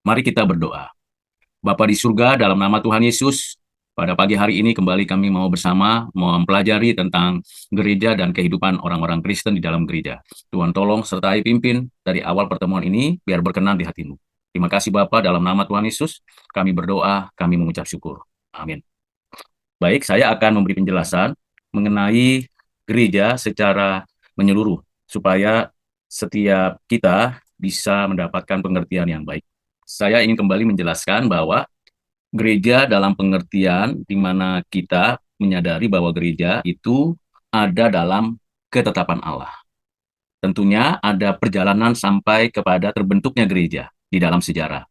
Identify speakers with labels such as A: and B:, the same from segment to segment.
A: Mari kita berdoa. Bapa di surga, dalam nama Tuhan Yesus, pada pagi hari ini kembali kami mau bersama mempelajari tentang gereja dan kehidupan orang-orang Kristen di dalam gereja. Tuhan tolong sertai pimpin dari awal pertemuan ini, biar berkenan di hati-Mu. Terima kasih Bapa, dalam nama Tuhan Yesus, kami berdoa, kami mengucap syukur. Amin. Baik, saya akan memberi penjelasan mengenai gereja secara menyeluruh, supaya setiap kita bisa mendapatkan pengertian yang baik. Saya ingin kembali menjelaskan bahwa gereja dalam pengertian di mana kita menyadari bahwa gereja itu ada dalam ketetapan Allah. Tentunya ada perjalanan sampai kepada terbentuknya gereja di dalam sejarah.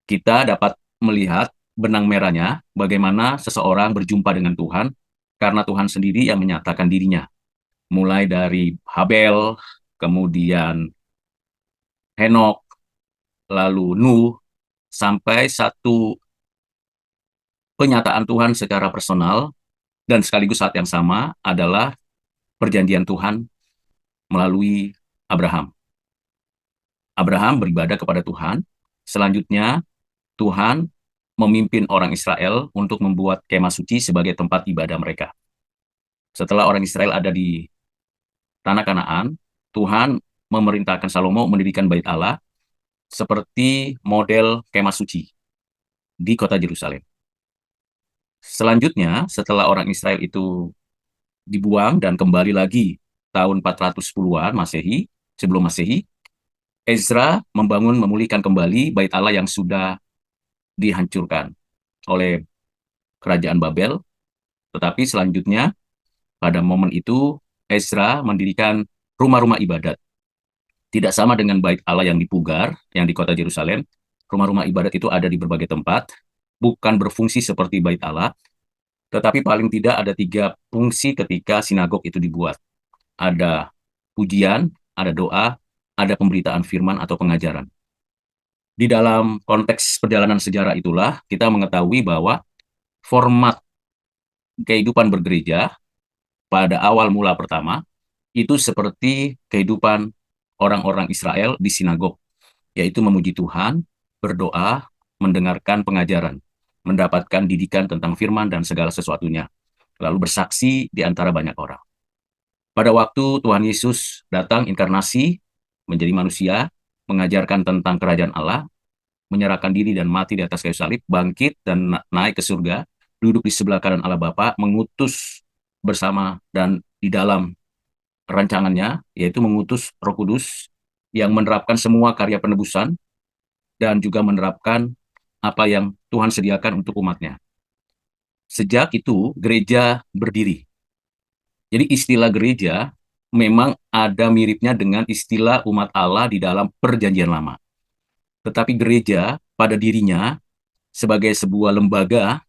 A: Kita dapat melihat benang merahnya bagaimana seseorang berjumpa dengan Tuhan karena Tuhan sendiri yang menyatakan dirinya. Mulai dari Habel, kemudian Henok, lalu Nuh, sampai satu penyataan Tuhan secara personal dan sekaligus saat yang sama adalah perjanjian Tuhan melalui Abraham. Abraham beribadah kepada Tuhan. Selanjutnya, Tuhan memimpin orang Israel untuk membuat kemah suci sebagai tempat ibadah mereka. Setelah orang Israel ada di tanah Kanaan, Tuhan memerintahkan Salomo mendirikan bait Allah seperti model kemah suci di kota Yerusalem. Selanjutnya, setelah orang Israel itu dibuang dan kembali lagi tahun 410-an Masehi, sebelum Masehi, Ezra memulihkan kembali bait Allah yang sudah dihancurkan oleh kerajaan Babel. Tetapi selanjutnya, pada momen itu, Ezra mendirikan rumah-rumah ibadat. Tidak sama dengan bait Allah yang dipugar, yang di kota Yerusalem. Rumah-rumah ibadat itu ada di berbagai tempat, bukan berfungsi seperti bait Allah, tetapi paling tidak ada 3 fungsi ketika sinagog itu dibuat. Ada pujian, ada doa, ada pemberitaan firman atau pengajaran. Di dalam konteks perjalanan sejarah itulah kita mengetahui bahwa format kehidupan bergereja pada awal mula pertama itu seperti kehidupan orang-orang Israel di sinagog, yaitu memuji Tuhan, berdoa, mendengarkan pengajaran, mendapatkan didikan tentang firman dan segala sesuatunya, lalu bersaksi di antara banyak orang. Pada waktu Tuhan Yesus datang inkarnasi menjadi manusia, mengajarkan tentang kerajaan Allah, menyerahkan diri dan mati di atas kayu salib, bangkit dan naik ke surga, duduk di sebelah kanan Allah Bapa, mengutus bersama dan di dalam rancangannya, yaitu mengutus Roh Kudus yang menerapkan semua karya penebusan dan juga menerapkan apa yang Tuhan sediakan untuk umatnya. Sejak itu, gereja berdiri. Jadi istilah gereja memang ada miripnya dengan istilah umat Allah di dalam perjanjian lama. Tetapi gereja pada dirinya sebagai sebuah lembaga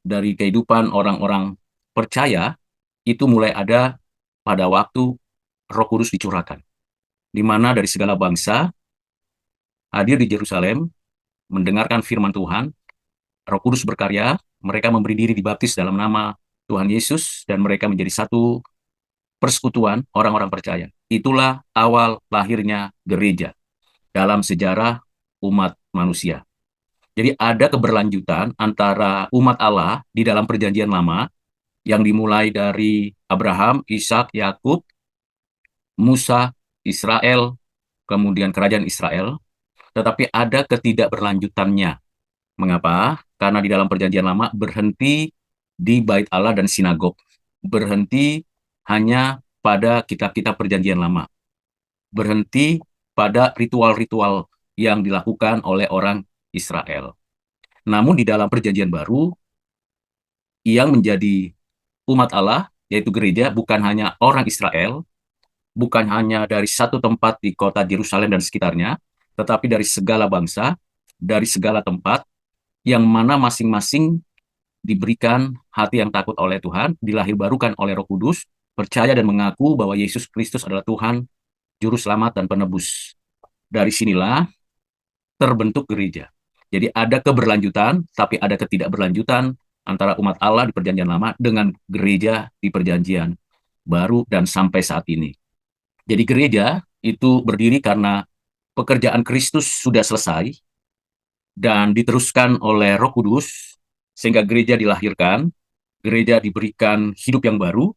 A: dari kehidupan orang-orang percaya itu mulai ada pada waktu Roh Kudus dicurahkan, di mana dari segala bangsa hadir di Yerusalem, mendengarkan firman Tuhan, Roh Kudus berkarya, mereka memberi diri dibaptis dalam nama Tuhan Yesus, dan mereka menjadi satu persekutuan orang-orang percaya. Itulah awal lahirnya gereja dalam sejarah umat manusia. Jadi ada keberlanjutan antara umat Allah di dalam perjanjian lama yang dimulai dari Abraham, Ishak, Yakub, Musa, Israel, kemudian kerajaan Israel, tetapi ada ketidakberlanjutannya. Mengapa? Karena di dalam perjanjian lama berhenti di bait Allah dan sinagog. Berhenti hanya pada kitab-kitab perjanjian lama. Berhenti pada ritual-ritual yang dilakukan oleh orang Israel. Namun di dalam perjanjian baru, yang menjadi umat Allah, yaitu gereja, bukan hanya orang Israel, bukan hanya dari satu tempat di kota Yerusalem dan sekitarnya, tetapi dari segala bangsa, dari segala tempat, yang mana masing-masing diberikan hati yang takut oleh Tuhan, dilahirbarukan oleh Roh Kudus, percaya dan mengaku bahwa Yesus Kristus adalah Tuhan, Juru Selamat dan Penebus. Dari sinilah terbentuk gereja. Jadi ada keberlanjutan, tapi ada ketidakberlanjutan antara umat Allah di perjanjian lama dengan gereja di perjanjian baru dan sampai saat ini. Jadi gereja itu berdiri karena pekerjaan Kristus sudah selesai, dan diteruskan oleh Roh Kudus, sehingga gereja dilahirkan, gereja diberikan hidup yang baru.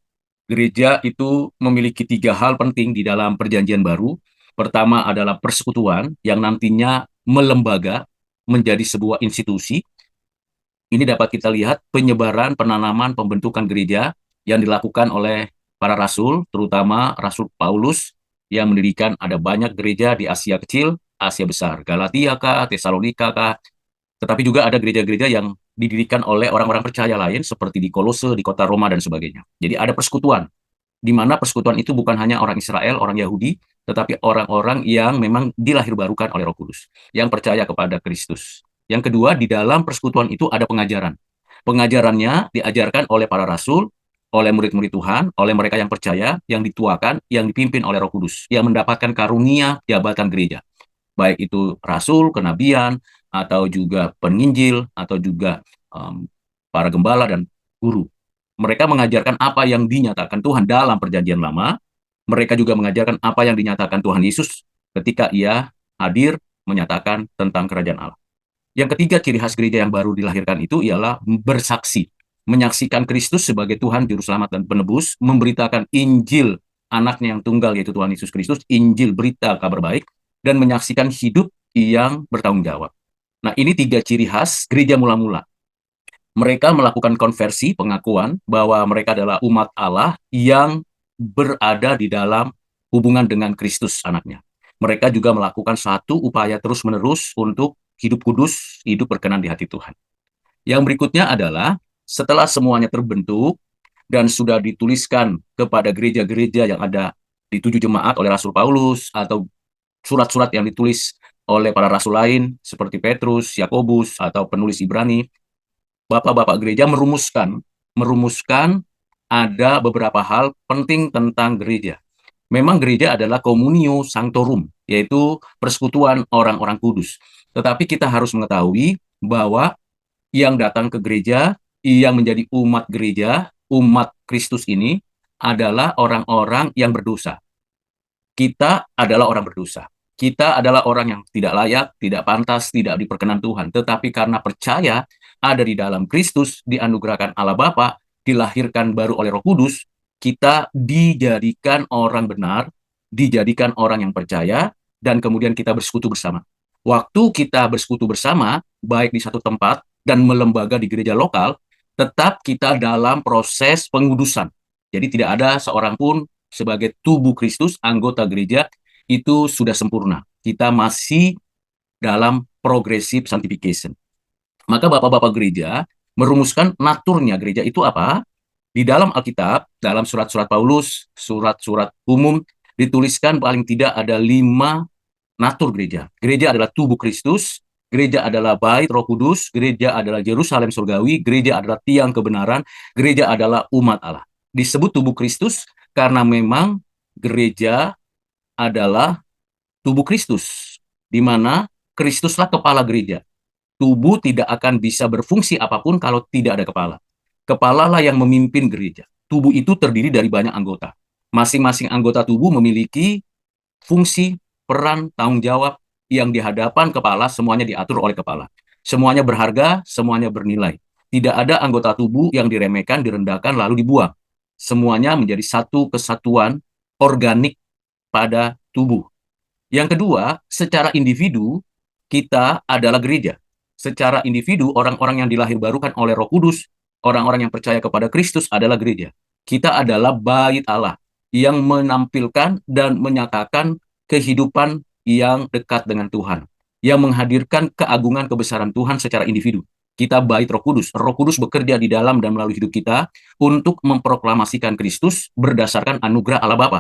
A: Gereja itu memiliki tiga hal penting di dalam perjanjian baru. Pertama adalah persekutuan yang nantinya melembaga menjadi sebuah institusi. Ini dapat kita lihat penyebaran, penanaman, pembentukan gereja yang dilakukan oleh para rasul, terutama Rasul Paulus yang mendirikan ada banyak gereja di Asia Kecil, Asia Besar, Galatia kah, Tesalonika kah, tetapi juga ada gereja-gereja yang didirikan oleh orang-orang percaya lain seperti di Kolose, di kota Roma, dan sebagainya. Jadi ada persekutuan, di mana persekutuan itu bukan hanya orang Israel, orang Yahudi, tetapi orang-orang yang memang dilahirbarukan oleh Roh Kudus, yang percaya kepada Kristus. Yang kedua, di dalam persekutuan itu ada pengajaran. Pengajarannya diajarkan oleh para rasul, oleh murid-murid Tuhan, oleh mereka yang percaya, yang dituakan, yang dipimpin oleh Roh Kudus, yang mendapatkan karunia jabatan gereja. Baik itu rasul, kenabian, atau juga penginjil, atau juga para gembala dan guru. Mereka mengajarkan apa yang dinyatakan Tuhan dalam perjanjian lama. Mereka juga mengajarkan apa yang dinyatakan Tuhan Yesus ketika ia hadir menyatakan tentang kerajaan Allah. Yang ketiga, ciri khas gereja yang baru dilahirkan itu ialah bersaksi. Menyaksikan Kristus sebagai Tuhan, Juru Selamat, dan Penebus. Memberitakan Injil anaknya yang tunggal, yaitu Tuhan Yesus Kristus. Injil, berita, kabar baik. Dan menyaksikan hidup yang bertanggung jawab. Nah, ini tiga ciri khas gereja mula-mula. Mereka melakukan konversi, pengakuan bahwa mereka adalah umat Allah yang berada di dalam hubungan dengan Kristus anaknya. Mereka juga melakukan satu upaya terus-menerus untuk hidup kudus, hidup berkenan di hati Tuhan. Yang berikutnya adalah setelah semuanya terbentuk dan sudah dituliskan kepada gereja-gereja yang ada di 7 jemaat oleh Rasul Paulus atau surat-surat yang ditulis oleh para rasul lain seperti Petrus, Yakobus, atau penulis Ibrani, bapak-bapak gereja merumuskan ada beberapa hal penting tentang gereja. Memang gereja adalah communio sanctorum, yaitu persekutuan orang-orang kudus. Tetapi kita harus mengetahui bahwa yang datang ke gereja, yang menjadi umat gereja, umat Kristus ini adalah orang-orang yang berdosa. Kita adalah orang berdosa. Kita adalah orang yang tidak layak, tidak pantas, tidak diperkenan Tuhan. Tetapi karena percaya ada di dalam Kristus, dianugerahkan Allah Bapa, dilahirkan baru oleh Roh Kudus, kita dijadikan orang benar, dijadikan orang yang percaya, dan kemudian kita bersekutu bersama. Waktu kita bersekutu bersama, baik di satu tempat dan melembaga di gereja lokal, tetap kita dalam proses pengudusan. Jadi tidak ada seorang pun sebagai tubuh Kristus, anggota gereja, itu sudah sempurna. Kita masih dalam progressive sanctification. Maka bapak-bapak gereja merumuskan naturnya gereja itu apa? Di dalam Alkitab, dalam surat-surat Paulus, surat-surat umum, dituliskan paling tidak ada 5 natur gereja. Gereja adalah tubuh Kristus, gereja adalah bait Roh Kudus, gereja adalah Yerusalem surgawi, gereja adalah tiang kebenaran, gereja adalah umat Allah. Disebut tubuh Kristus karena memang gereja adalah tubuh Kristus, di mana Kristuslah kepala gereja. Tubuh tidak akan bisa berfungsi apapun kalau tidak ada kepala. Kepalalah yang memimpin gereja. Tubuh itu terdiri dari banyak anggota. Masing-masing anggota tubuh memiliki fungsi, peran, tanggung jawab yang di hadapan kepala, semuanya diatur oleh kepala. Semuanya berharga, semuanya bernilai. Tidak ada anggota tubuh yang diremehkan, direndahkan, lalu dibuang. Semuanya menjadi satu kesatuan organik pada tubuh. Yang kedua, secara individu, kita adalah gereja. Secara individu, orang-orang yang dilahirbarukan oleh Roh Kudus, orang-orang yang percaya kepada Kristus adalah gereja. Kita adalah bait Allah yang menampilkan dan menyatakan kehidupan yang dekat dengan Tuhan, yang menghadirkan keagungan kebesaran Tuhan secara individu. Kita bait Roh Kudus. Roh Kudus bekerja di dalam dan melalui hidup kita untuk memproklamasikan Kristus berdasarkan anugerah Allah Bapa.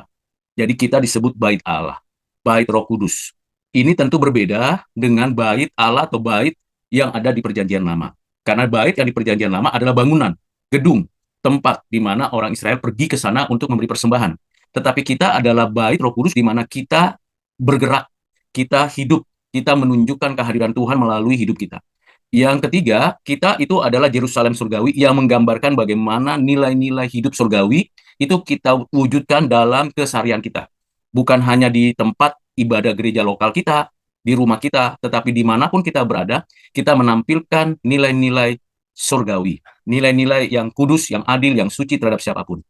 A: Jadi kita disebut bait Allah, bait Roh Kudus. Ini tentu berbeda dengan bait Allah atau bait yang ada di Perjanjian Lama. Karena bait yang di Perjanjian Lama adalah bangunan, gedung, tempat di mana orang Israel pergi ke sana untuk memberi persembahan. Tetapi kita adalah bait Roh Kudus di mana kita bergerak, kita hidup, kita menunjukkan kehadiran Tuhan melalui hidup kita. Yang ketiga, kita itu adalah Yerusalem surgawi yang menggambarkan bagaimana nilai-nilai hidup surgawi itu kita wujudkan dalam keseharian kita. Bukan hanya di tempat ibadah gereja lokal kita, di rumah kita, tetapi dimanapun kita berada, kita menampilkan nilai-nilai surgawi, nilai-nilai yang kudus, yang adil, yang suci terhadap siapapun.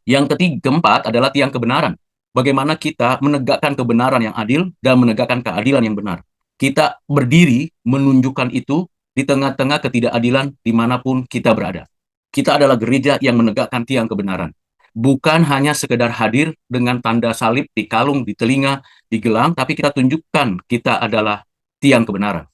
A: Yang ketiga, keempat adalah tiang kebenaran. Bagaimana kita menegakkan kebenaran yang adil dan menegakkan keadilan yang benar. Kita berdiri menunjukkan itu di tengah-tengah ketidakadilan dimanapun kita berada. Kita adalah gereja yang menegakkan tiang kebenaran. Bukan hanya sekedar hadir dengan tanda salib di kalung, di telinga, di gelang, tapi kita tunjukkan kita adalah tiang kebenaran.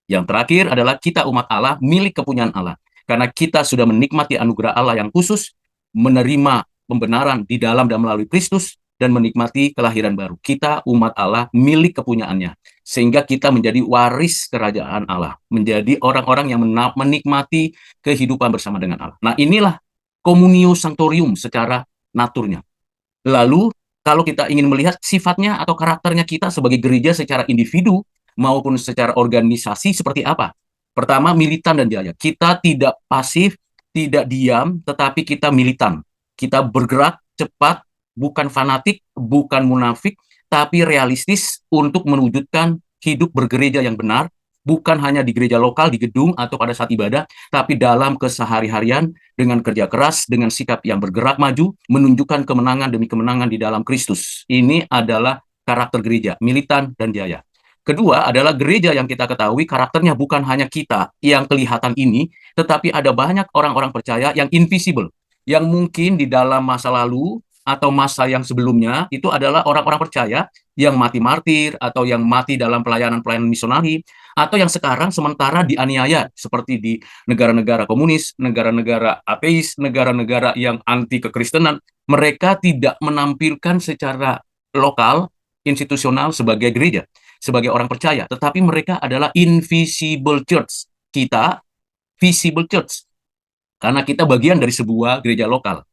A: Yang terakhir adalah kita umat Allah, milik kepunyaan Allah. Karena kita sudah menikmati anugerah Allah yang khusus, menerima pembenaran di dalam dan melalui Kristus, dan menikmati kelahiran baru. Kita umat Allah, milik kepunyaannya. Sehingga kita menjadi waris kerajaan Allah. Menjadi orang-orang yang menikmati kehidupan bersama dengan Allah. Nah, inilah communio sanctorium secara naturnya. Lalu, kalau kita ingin melihat sifatnya atau karakternya kita sebagai gereja secara individu maupun secara organisasi seperti apa? Pertama, militan dan jaya. Kita tidak pasif, tidak diam, tetapi kita militan. Kita bergerak cepat, bukan fanatik, bukan munafik, tapi realistis untuk mewujudkan hidup bergereja yang benar, bukan hanya di gereja lokal, di gedung, atau pada saat ibadah, tapi dalam kesehari-harian, dengan kerja keras, dengan sikap yang bergerak maju, menunjukkan kemenangan demi kemenangan di dalam Kristus. Ini adalah karakter gereja, militan dan jaya. Kedua adalah gereja yang kita ketahui karakternya bukan hanya kita yang kelihatan ini, tetapi ada banyak orang-orang percaya yang invisible, yang mungkin di dalam masa lalu atau masa yang sebelumnya itu adalah orang-orang percaya yang mati martir atau yang mati dalam pelayanan-pelayanan misionari, atau yang sekarang sementara dianiaya seperti di negara-negara komunis, negara-negara ateis, negara-negara yang anti kekristenan. Mereka tidak menampilkan secara lokal, institusional sebagai gereja, sebagai orang percaya, tetapi mereka adalah invisible church. Kita visible church, karena kita bagian dari sebuah gereja lokal.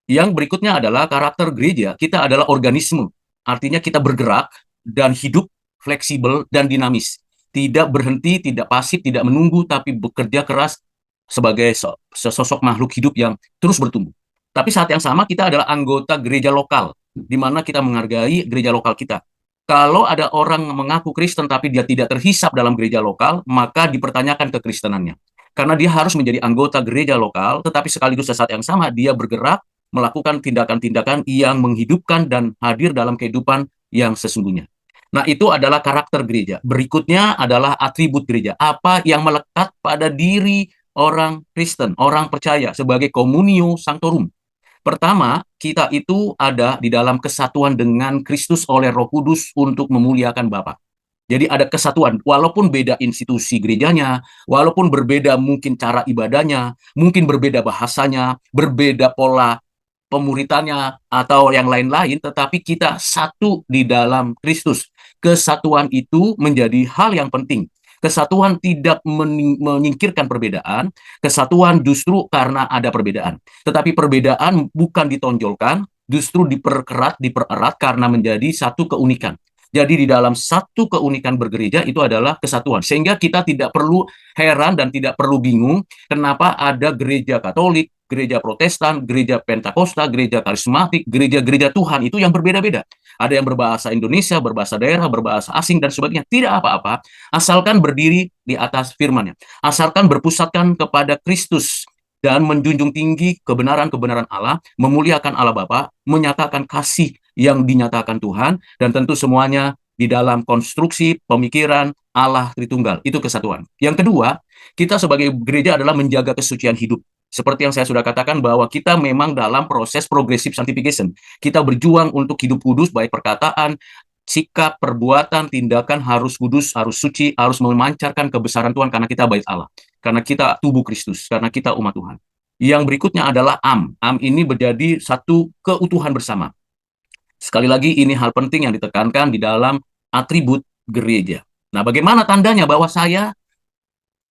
A: Yang berikutnya adalah karakter gereja. Kita adalah organisme, artinya kita bergerak dan hidup fleksibel dan dinamis. Tidak berhenti, tidak pasif, tidak menunggu, tapi bekerja keras sebagai sosok makhluk hidup yang terus bertumbuh. Tapi saat yang sama kita adalah anggota gereja lokal, di mana kita menghargai gereja lokal kita. Kalau ada orang mengaku Kristen tapi dia tidak terhisap dalam gereja lokal, maka dipertanyakan kekristenannya. Karena dia harus menjadi anggota gereja lokal, tetapi sekaligus saat yang sama dia bergerak melakukan tindakan-tindakan yang menghidupkan dan hadir dalam kehidupan yang sesungguhnya. Nah, itu adalah karakter gereja. Berikutnya adalah atribut gereja. Apa yang melekat pada diri orang Kristen, orang percaya sebagai communio sanctorum. Pertama, kita itu ada di dalam kesatuan dengan Kristus oleh Roh Kudus untuk memuliakan Bapa. Jadi ada kesatuan, walaupun beda institusi gerejanya, walaupun berbeda mungkin cara ibadahnya, mungkin berbeda bahasanya, berbeda pola pemuritannya, atau yang lain-lain, tetapi kita satu di dalam Kristus. Kesatuan itu menjadi hal yang penting. Kesatuan tidak menyingkirkan perbedaan, kesatuan justru karena ada perbedaan. Tetapi perbedaan bukan ditonjolkan, justru dipererat karena menjadi satu keunikan. Jadi di dalam satu keunikan bergereja itu adalah kesatuan. Sehingga kita tidak perlu heran dan tidak perlu bingung kenapa ada gereja Katolik, gereja Protestan, gereja Pentakosta, gereja Karismatik, gereja-gereja Tuhan itu yang berbeda-beda. Ada yang berbahasa Indonesia, berbahasa daerah, berbahasa asing, dan sebagainya. Tidak apa-apa, asalkan berdiri di atas firman-Nya. Asalkan berpusatkan kepada Kristus dan menjunjung tinggi kebenaran-kebenaran Allah, memuliakan Allah Bapa, menyatakan kasih yang dinyatakan Tuhan, dan tentu semuanya di dalam konstruksi pemikiran Allah Tritunggal. Itu kesatuan. Yang kedua, kita sebagai gereja adalah menjaga kesucian hidup. Seperti yang saya sudah katakan bahwa kita memang dalam proses progressive sanctification. Kita berjuang untuk hidup kudus, baik perkataan, sikap, perbuatan, tindakan harus kudus, harus suci, harus memancarkan kebesaran Tuhan karena kita bait Allah. Karena kita tubuh Kristus, karena kita umat Tuhan. Yang berikutnya adalah am. Am ini menjadi satu keutuhan bersama. Sekali lagi, ini hal penting yang ditekankan di dalam atribut gereja. Nah, bagaimana tandanya bahwa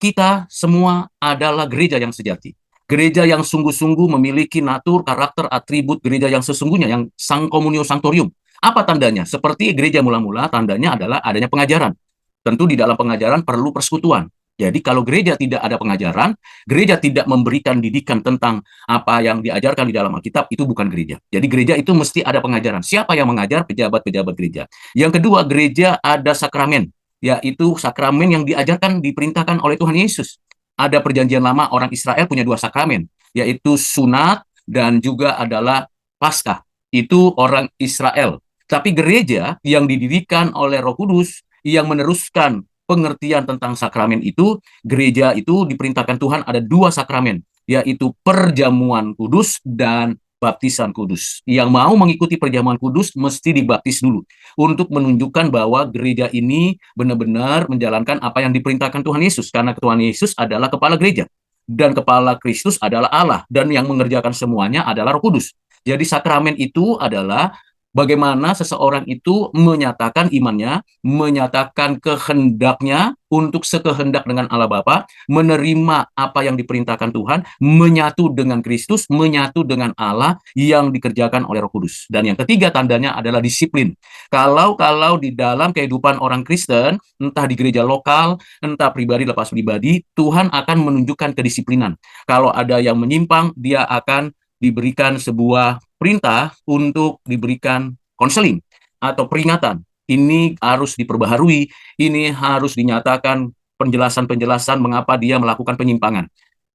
A: kita semua adalah gereja yang sejati? Gereja yang sungguh-sungguh memiliki natur, karakter, atribut gereja yang sesungguhnya, yang sang communio sanctorium. Apa tandanya? Seperti gereja mula-mula, tandanya adalah adanya pengajaran. Tentu di dalam pengajaran perlu persekutuan. Jadi kalau gereja tidak ada pengajaran, gereja tidak memberikan didikan tentang apa yang diajarkan di dalam Alkitab, itu bukan gereja. Jadi gereja itu mesti ada pengajaran. Siapa yang mengajar? Pejabat-pejabat gereja. Yang kedua, gereja ada sakramen, yaitu sakramen yang diajarkan, diperintahkan oleh Tuhan Yesus. Ada perjanjian lama, orang Israel punya dua sakramen, yaitu sunat dan juga adalah Paskah. Itu orang Israel. Tapi gereja yang dididikan oleh Roh Kudus, yang meneruskan pengertian tentang sakramen itu, gereja itu diperintahkan Tuhan ada dua sakramen, yaitu perjamuan kudus dan baptisan kudus. Yang mau mengikuti perjamuan kudus mesti dibaptis dulu untuk menunjukkan bahwa gereja ini benar-benar menjalankan apa yang diperintahkan Tuhan Yesus, karena Tuhan Yesus adalah kepala gereja dan kepala Kristus adalah Allah, dan yang mengerjakan semuanya adalah Roh Kudus. Jadi sakramen itu adalah bagaimana seseorang itu menyatakan imannya, menyatakan kehendaknya untuk sekehendak dengan Allah Bapa, menerima apa yang diperintahkan Tuhan, menyatu dengan Kristus, menyatu dengan Allah yang dikerjakan oleh Roh Kudus. Dan yang ketiga tandanya adalah disiplin. Kalau di dalam kehidupan orang Kristen, entah di gereja lokal, entah pribadi lepas pribadi, Tuhan akan menunjukkan kedisiplinan. Kalau ada yang menyimpang, dia akan diberikan sebuah perintah untuk diberikan konseling atau peringatan. Ini harus diperbaharui, ini harus dinyatakan penjelasan-penjelasan mengapa dia melakukan penyimpangan.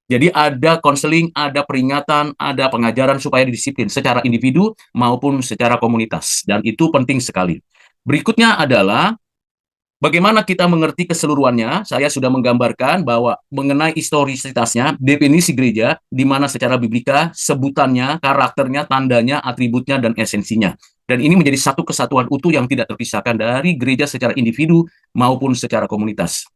A: Jadi ada konseling, ada peringatan, ada pengajaran supaya didisiplin secara individu maupun secara komunitas. Dan itu penting sekali. Berikutnya adalah bagaimana kita mengerti keseluruhannya. Saya sudah menggambarkan bahwa mengenai historisitasnya, definisi gereja, di mana secara biblika, sebutannya, karakternya, tandanya, atributnya, dan esensinya. Dan ini menjadi satu kesatuan utuh yang tidak terpisahkan dari gereja secara individu maupun secara komunitas.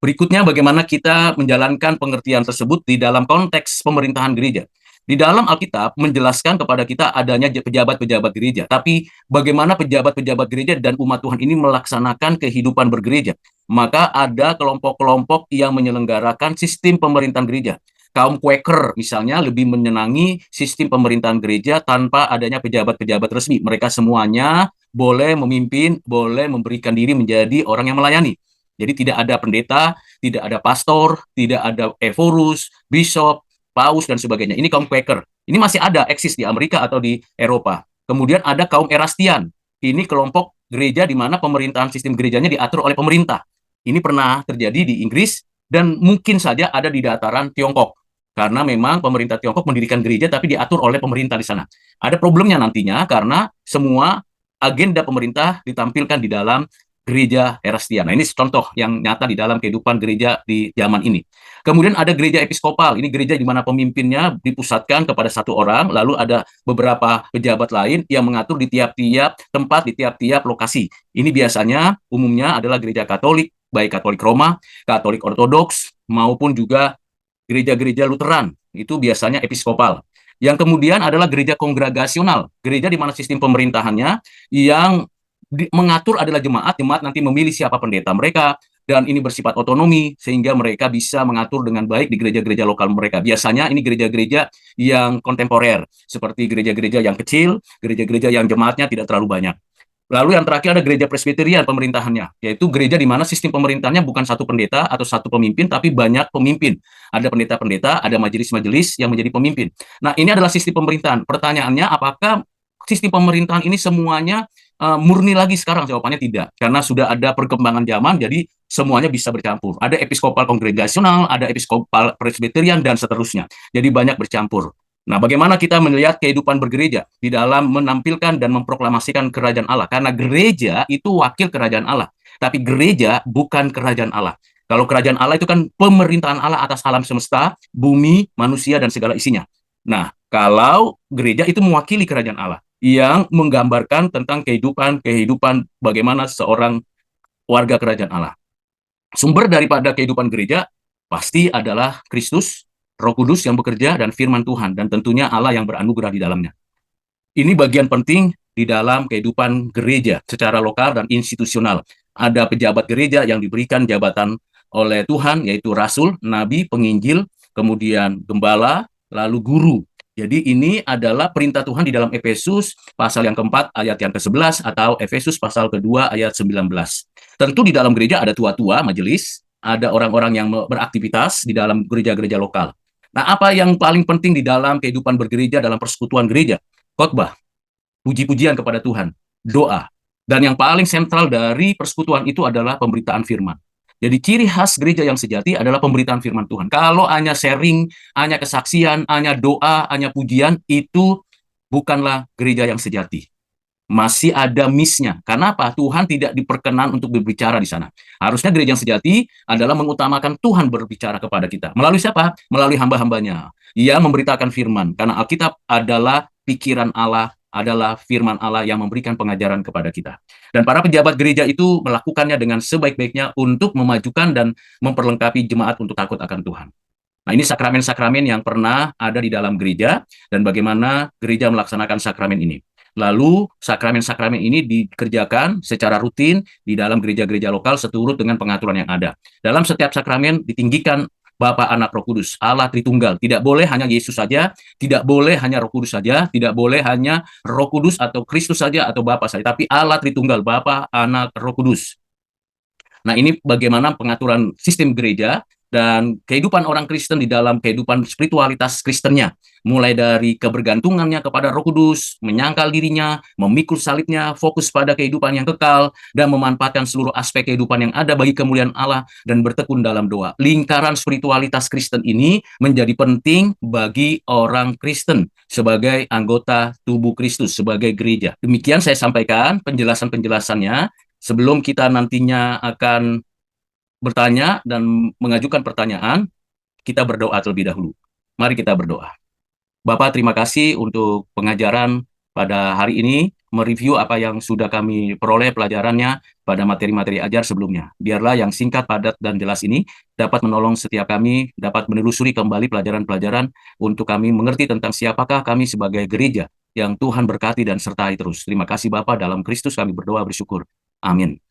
A: Berikutnya, bagaimana kita menjalankan pengertian tersebut di dalam konteks pemerintahan gereja. Di dalam Alkitab menjelaskan kepada kita adanya pejabat-pejabat gereja, tapi bagaimana pejabat-pejabat gereja dan umat Tuhan ini melaksanakan kehidupan bergereja. Maka ada kelompok-kelompok yang menyelenggarakan sistem pemerintahan gereja. Kaum Quaker misalnya lebih menyenangi sistem pemerintahan gereja tanpa adanya pejabat-pejabat resmi. Mereka semuanya boleh memimpin, boleh memberikan diri menjadi orang yang melayani. Jadi tidak ada pendeta, tidak ada pastor, tidak ada evorus, bishop, paus, dan sebagainya. Ini kaum Quaker. Ini masih ada, eksis di Amerika atau di Eropa. Kemudian ada kaum Erastian. Ini kelompok gereja di mana pemerintahan sistem gerejanya diatur oleh pemerintah. Ini pernah terjadi di Inggris dan mungkin saja ada di dataran Tiongkok. Karena memang pemerintah Tiongkok mendirikan gereja tapi diatur oleh pemerintah di sana. Ada problemnya nantinya karena semua agenda pemerintah ditampilkan di dalam gereja Erastian. Nah, ini contoh yang nyata di dalam kehidupan gereja di zaman ini. Kemudian ada gereja episkopal. Ini gereja di mana pemimpinnya dipusatkan kepada satu orang, lalu ada beberapa pejabat lain yang mengatur di tiap-tiap tempat, di tiap-tiap lokasi. Ini biasanya umumnya adalah gereja Katolik, baik Katolik Roma, Katolik Ortodoks, maupun juga gereja-gereja Lutheran. Itu biasanya episkopal. Yang kemudian adalah gereja kongregasional, gereja di mana sistem pemerintahannya yang mengatur adalah jemaat nanti memilih siapa pendeta mereka, dan ini bersifat otonomi sehingga mereka bisa mengatur dengan baik di gereja-gereja lokal mereka. Biasanya ini gereja-gereja yang kontemporer, seperti gereja-gereja yang kecil, gereja-gereja yang jemaatnya tidak terlalu banyak. Lalu yang terakhir ada gereja presbiterian pemerintahannya, yaitu gereja di mana sistem pemerintahannya bukan satu pendeta atau satu pemimpin, tapi banyak pemimpin. Ada pendeta-pendeta, ada majelis-majelis yang menjadi pemimpin. Nah, ini adalah sistem pemerintahan. Pertanyaannya, apakah sistem pemerintahan ini semuanya murni lagi sekarang? Jawabannya tidak, karena sudah ada perkembangan zaman, jadi semuanya bisa bercampur. Ada episkopal kongregasional, ada episkopal presbiterian, dan seterusnya. Jadi banyak bercampur. Nah, bagaimana kita melihat kehidupan bergereja di dalam menampilkan dan memproklamasikan kerajaan Allah? Karena gereja itu wakil kerajaan Allah, tapi gereja bukan kerajaan Allah. Kalau kerajaan Allah itu kan pemerintahan Allah atas alam semesta, bumi, manusia, dan segala isinya. Nah, kalau gereja itu mewakili kerajaan Allah yang menggambarkan tentang kehidupan bagaimana seorang warga kerajaan Allah. Sumber daripada kehidupan gereja pasti adalah Kristus, Roh Kudus yang bekerja, dan firman Tuhan, dan tentunya Allah yang beranugerah di dalamnya. Ini bagian penting di dalam kehidupan gereja secara lokal dan institusional. Ada pejabat gereja yang diberikan jabatan oleh Tuhan, yaitu rasul, nabi, penginjil, kemudian gembala, lalu guru. Jadi ini adalah perintah Tuhan di dalam Efesus pasal yang keempat ayat yang ke-11 atau Efesus pasal kedua ayat 19. Tentu di dalam gereja ada tua-tua majelis, ada orang-orang yang beraktivitas di dalam gereja-gereja lokal. Nah, apa yang paling penting di dalam kehidupan bergereja, dalam persekutuan gereja? Khotbah, puji-pujian kepada Tuhan, doa. Dan yang paling sentral dari persekutuan itu adalah pemberitaan firman. Jadi ciri khas gereja yang sejati adalah pemberitaan firman Tuhan. Kalau hanya sharing, hanya kesaksian, hanya doa, hanya pujian, itu bukanlah gereja yang sejati. Masih ada miss-nya. Karena apa? Tuhan tidak diperkenan untuk berbicara di sana. Harusnya gereja yang sejati adalah mengutamakan Tuhan berbicara kepada kita. Melalui siapa? Melalui hamba-hambanya. Ia memberitakan firman. Karena Alkitab adalah pikiran Allah, adalah firman Allah yang memberikan pengajaran kepada kita. Dan para pejabat gereja itu melakukannya dengan sebaik-baiknya untuk memajukan dan memperlengkapi jemaat untuk takut akan Tuhan. Nah, ini sakramen-sakramen yang pernah ada di dalam gereja dan bagaimana gereja melaksanakan sakramen ini. Lalu, sakramen-sakramen ini dikerjakan secara rutin di dalam gereja-gereja lokal seturut dengan pengaturan yang ada. Dalam setiap sakramen ditinggikan Bapa, Anak, Roh Kudus, Allah Tritunggal. Tidak boleh hanya Yesus saja, tidak boleh hanya Roh Kudus saja, tidak boleh hanya Roh Kudus atau Kristus saja atau Bapa saja, tapi Allah Tritunggal, Bapa, Anak, Roh Kudus. Nah, ini bagaimana pengaturan sistem gereja dan kehidupan orang Kristen di dalam kehidupan spiritualitas Kristennya. Mulai dari kebergantungannya kepada Roh Kudus, menyangkal dirinya, memikul salibnya, fokus pada kehidupan yang kekal, dan memanfaatkan seluruh aspek kehidupan yang ada bagi kemuliaan Allah, dan bertekun dalam doa. Lingkaran spiritualitas Kristen ini menjadi penting bagi orang Kristen sebagai anggota tubuh Kristus, sebagai gereja. Demikian saya sampaikan penjelasan-penjelasannya. Sebelum kita nantinya akan bertanya dan mengajukan pertanyaan, kita berdoa terlebih dahulu. Mari kita berdoa. Bapak, terima kasih untuk pengajaran pada hari ini, mereview apa yang sudah kami peroleh pelajarannya pada materi-materi ajar sebelumnya. Biarlah yang singkat, padat, dan jelas ini dapat menolong setiap kami, dapat menelusuri kembali pelajaran-pelajaran untuk kami mengerti tentang siapakah kami sebagai gereja yang Tuhan berkati dan sertai terus. Terima kasih Bapak, dalam Kristus kami berdoa bersyukur. Amin.